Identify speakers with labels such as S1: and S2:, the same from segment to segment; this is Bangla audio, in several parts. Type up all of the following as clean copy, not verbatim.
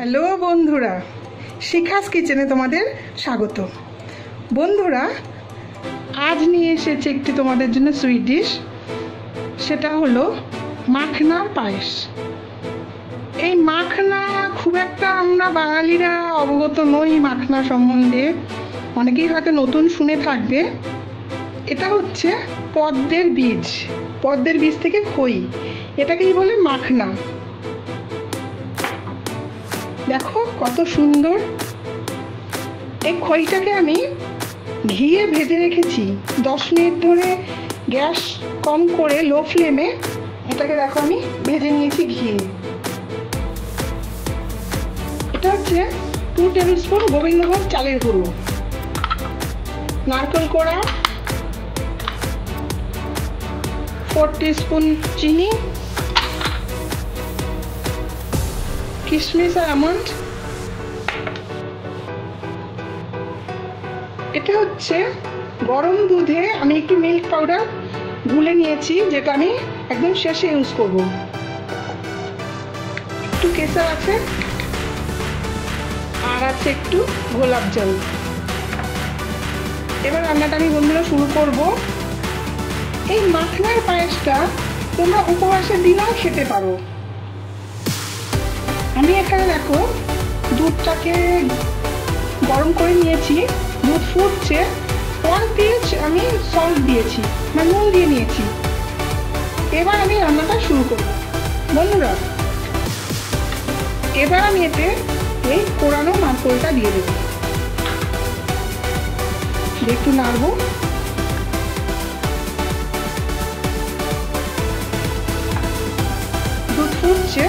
S1: হ্যালো বন্ধুরা, শিখাস কিচেনে তোমাদের স্বাগত। বন্ধুরা, আজ নিয়ে এসেছে একটি তোমাদের জন্য সুইট ডিশ, সেটা হলো মাখনা পায়েস। এই মাখনা খুব একটা আমরা বাঙালিরা অবগত নই মাখনা সম্বন্ধে, অনেকেই হয়তো নতুন শুনে থাকবে। এটা হচ্ছে পদ্মের বীজ থেকে খই, এটাকেই বলে মাখনা। দেখো কত সুন্দর। এই খইটাকে আমি ঘিয়ে ভেজে রেখেছি 10 মিনিট ধরে, গ্যাস কম করে লো ফ্লেমে এটাকে দেখো আমি ভেজে নিয়েছি ঘিয়ে। এটা হচ্ছে 2 টেবিল স্পুন গোবিন্দভোগ চালের গুঁড়ো, নারকেল কোড়া 4 টিস্পুন চিনি, কিশমিশ আর আমন্ড। এটা হচ্ছে গরম দুধে আমি একটু মিল্ক পাউডার গুলে নিয়েছি, যেটা আমি একদম শেষে ইউজ করব। একটু কেশর আছে আর আছে একটু গোলাপ জল। এবার রান্নাটা আমি বন্ধুরা শুরু করব। এই মাখনার পায়েসটা তোমরা উপবাসের দিনেও খেতে পারো। আমি এখানে দেখো দুধটাকে গরম করে নিয়েছি, দুধ ফুটছে, 1 পিঞ্চ আমি সল্ট দিয়েছি, মানে নুন দিয়ে নিয়েছি। এবার আমি রান্নাটা শুরু করব বন্ধুরা। এবার আমি এতে এই কোরানো নারকেলটা দিয়ে দেব, একটু নাড়ব। দুধ ফুটছে,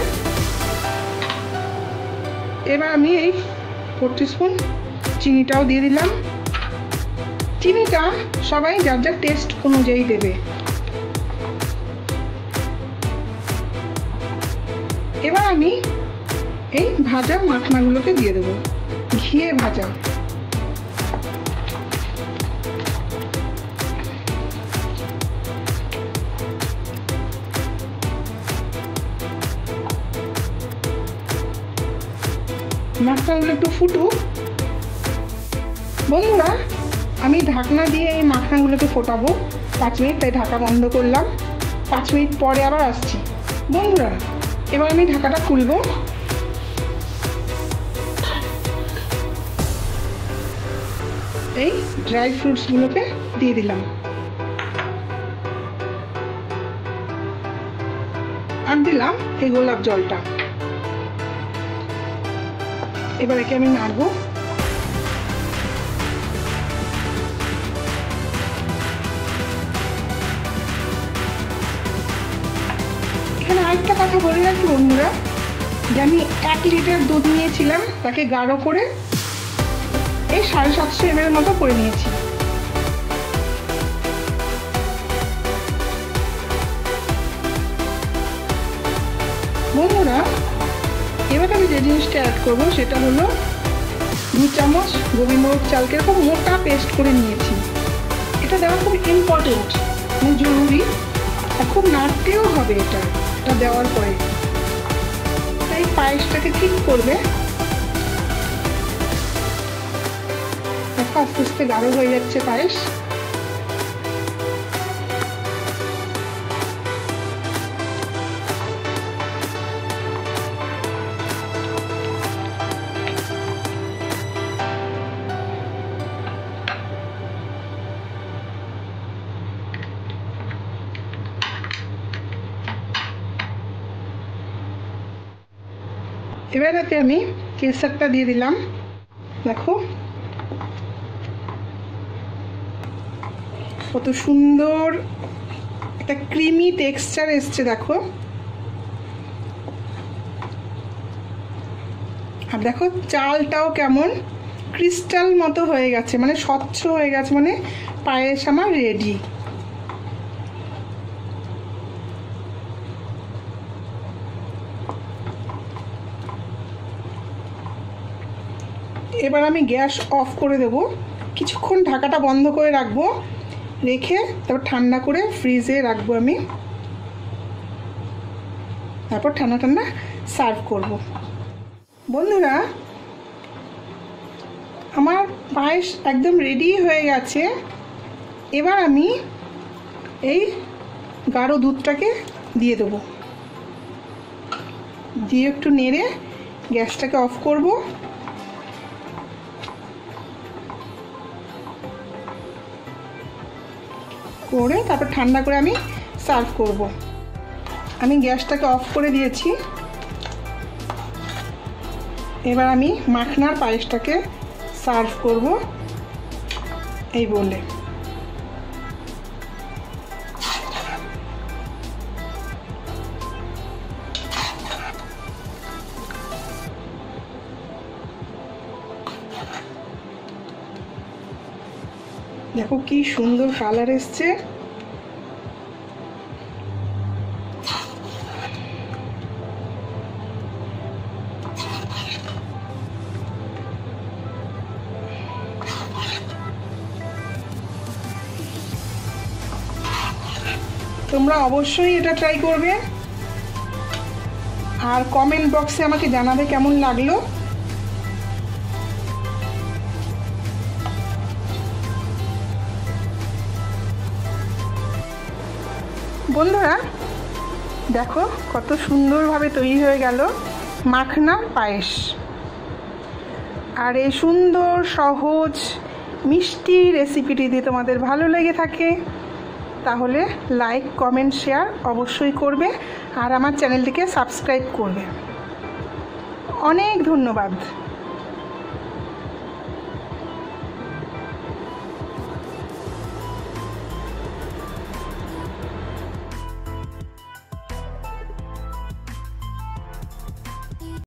S1: এবার আমি এই 4 টিস্পুন চিনিটাও দিয়ে দিলাম। চিনিটা সবাই যার যার টেস্ট অনুযায়ী দেবে। এবার আমি এই ভাজা মাখনাগুলোকে দিয়ে দেবো, ঘিয়ে ভাজা। মাখনাগুলো একটু ফুটুক বন্ধুরা। আমি ঢাকনা দিয়ে এই মাখনাগুলোকে ফোটাবো 5 মিনিট, তাই ঢাকা বন্ধ করলাম। 5 মিনিট পরে আবার আসছি বন্ধুরা। এবার আমি ঢাকাটা খুলবো। এই ড্রাই ফ্রুটসগুলোকে দিয়ে দিলাম আর দিলাম এই গোলাপ জলটা। এবার একে আমি নাড়বো। এখানে আরেকটা কথা বলে রাখি বন্ধুরা, যে আমি 1 লিটার দুধ নিয়েছিলাম, তাকে গাঢ় করে এই 750 ml মতো করে নিয়েছি। বন্ধুরা, এবার আমি যে জিনিসটা অ্যাড করবো সেটা হলো 2 চামচ গোবিন্দভোগ চালকে খুব মোটা পেস্ট করে নিয়েছি। এটা দেওয়া খুব ইম্পর্টেন্ট, মানে জরুরি, আর খুব নাড়তেও হবে এটা দেওয়ার পরে। তাই পায়েসটাকে ঠিক করবে। আস্তে আস্তে গাঢ় হয়ে যাচ্ছে পায়েস। এবার এতে আমি কেশরটা দিয়ে দিলাম। দেখো কত সুন্দর একটা ক্রিমি টেক্সচার এসছে দেখো। আর দেখো চালটাও কেমন ক্রিস্টাল মতো হয়ে গেছে, মানে স্বচ্ছ হয়ে গেছে, মানে পায়েস আমার রেডি। এবার আমি গ্যাস অফ করে দেব, কিছুক্ষণ ঢাকাটা বন্ধ করে রাখবো, রেখে তারপর ঠান্ডা করে ফ্রিজে রাখবো আমি। তারপর ঠান্ডা ঠান্ডা সার্ভ করব। বন্ধুরা, আমার পায়েস একদম রেডি হয়ে গেছে। এবার আমি এই গাঢ় দুধটাকে দিয়ে দেবো, দিয়ে একটু নেড়ে গ্যাসটাকে অফ করব। করে তারপর ঠান্ডা করে আমি সার্ভ করব। আমি গ্যাসটাকে অফ করে দিয়েছি। এবার আমি মাখনার পায়েসটাকে সার্ভ করব এই বলে। দেখো কি সুন্দর কালার এসছে। তোমরা অবশ্যই এটা ট্রাই করবে আর কমেন্ট বক্সে আমাকে জানাবে কেমন লাগলো। বন্ধুরা দেখো কত সুন্দরভাবে তৈরি হয়ে গেল মাখনার পায়েস। আর এই সুন্দর সহজ মিষ্টি রেসিপিটি যদি তোমাদের ভালো লেগে থাকে তাহলে লাইক কমেন্ট শেয়ার অবশ্যই করবে আর আমার চ্যানেলটিকে সাবস্ক্রাইব করবে। অনেক ধন্যবাদ।